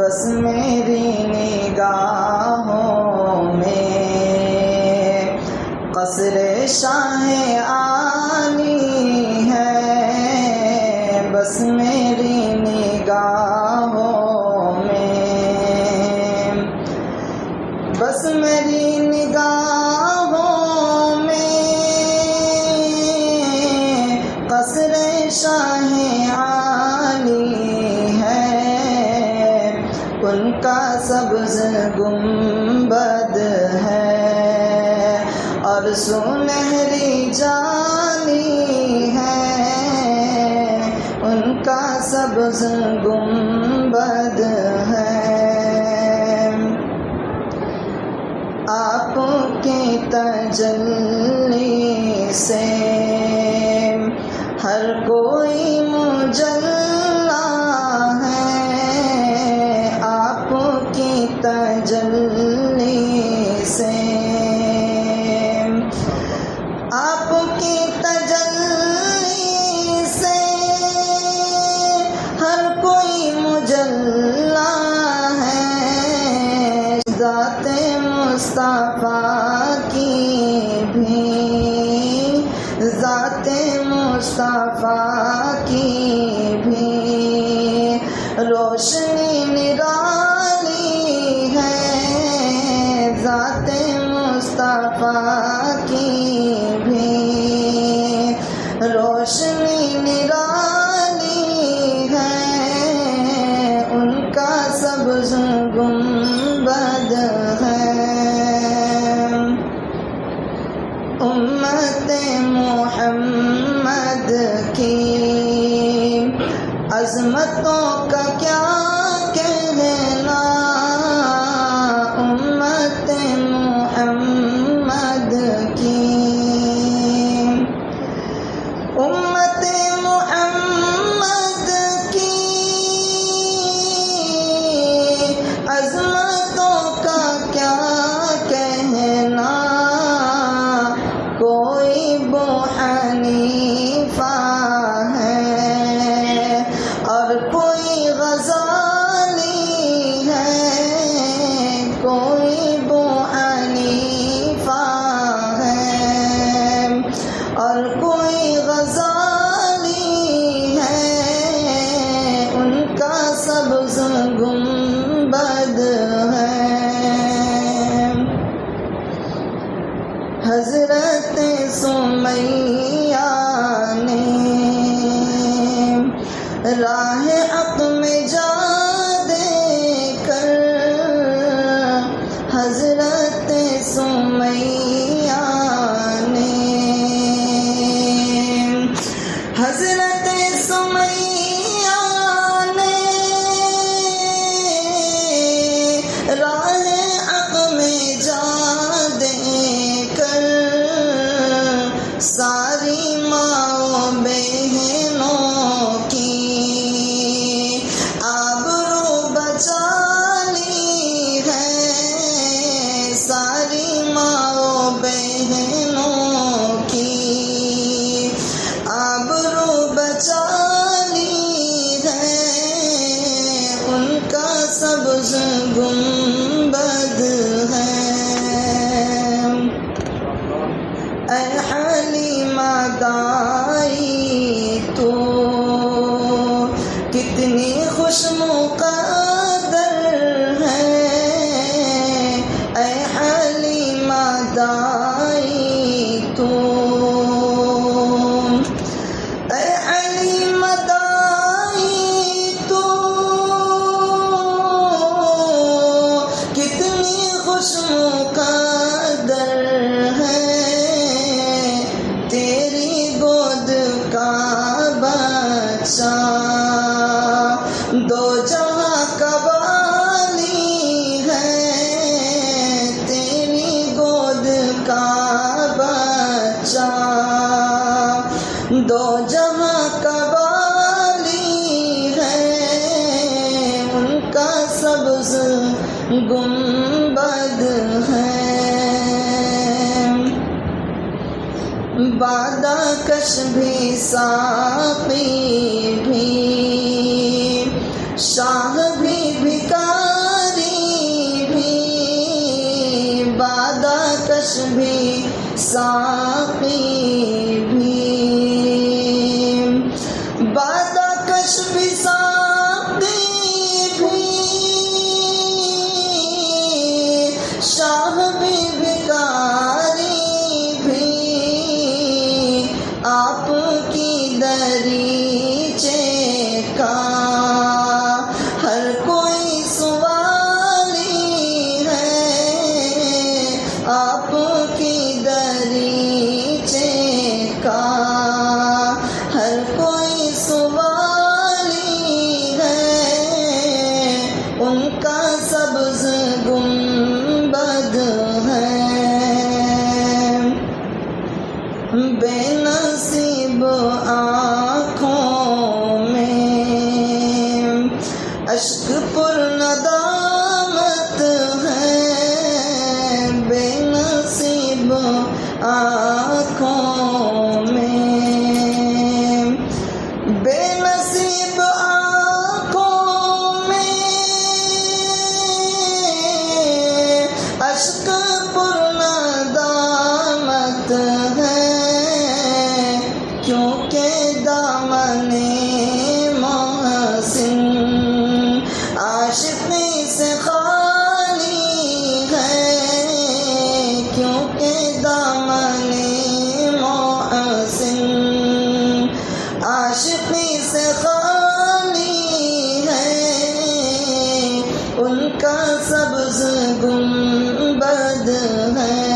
بس میری نگاہوں میں قصر شاہ عالی ہے، بس میری نگاہوں میں، بس میری نگاہوں میں قصر شاہ عالی ہے، ان کا سبز گنبد ہے اور سنہری جالی ہے، ان کا سبز گنبد ہے۔ آپ کی تجلی سے ہر کوئی مجلا ہے، آپ کی تجلی سے، آپ کی تجلی سے ہر کوئی مجلا ہے، ذات مصطفیٰ کی بھی، ذات مصطفیٰ کی بھی روشنی نرالی ہے، ذات مصطفیٰ کی بھی روشنی نرالی ہے، ان کا سبز گنبد ہے۔ امت محمد کی عظمتوں کا کیا کہنا، امت محمد کی، امت محمد کی عظمتوں کا کیا کہنا، کوئی ابو حنیفہ ہے اور کوئی غزالی ہے، کوئی ابو حنیفہ ہے اور کوئی غزالی ہے، ان کا سبز گنبد ہے۔ حضرت سمیہ نے راہ حق میں جا دے کر، حضرت سمیہ نے، حضرت سمیہ نے راہ حق میں جا دے کر ساری ماں بہنوں کی آبرو بچا لی ہے، ساری ماں بہنوں کی آبرو بچا لی ہے، ان کا سبز گنبد ہے۔ اے حلیمہ دائی تو کتنی خوش مقدر ہے، اے حلیمہ دائی تو، اے حلیمہ دائی تو کتنی خوش مقدر ہے، تیری گود کا بچہ دو جہاں کا والی ہے، تیری گود کا بچہ دو جہاں کا والی ہے، ان کا سبز گنبد ہے۔ بادہ کش بھی ساقی بھی شاہ بھی بھکاری بھی ساقی بھی، بادکش بھی ساقی بھی، شاہ بھی بھکاری بھی، آپ کی دریچے کا ہر کوئی سوالی ہے، آپ کی دریچے کا ہر کوئی سوالی ہے، ان کا سبز گنبد ہے، بے نصیب آنکھوں میں اشک پر ندامت ہے، بے نصیب آنکھوں میں، بے نصیب آنکھوں میں اشک پر ندامت ہے، کیونکہ دامن محسن عاشقی سے خالی ہے، کیونکہ دامن محسن عاشقی سے خالی ہے، ان کا سبز گنبد ہے۔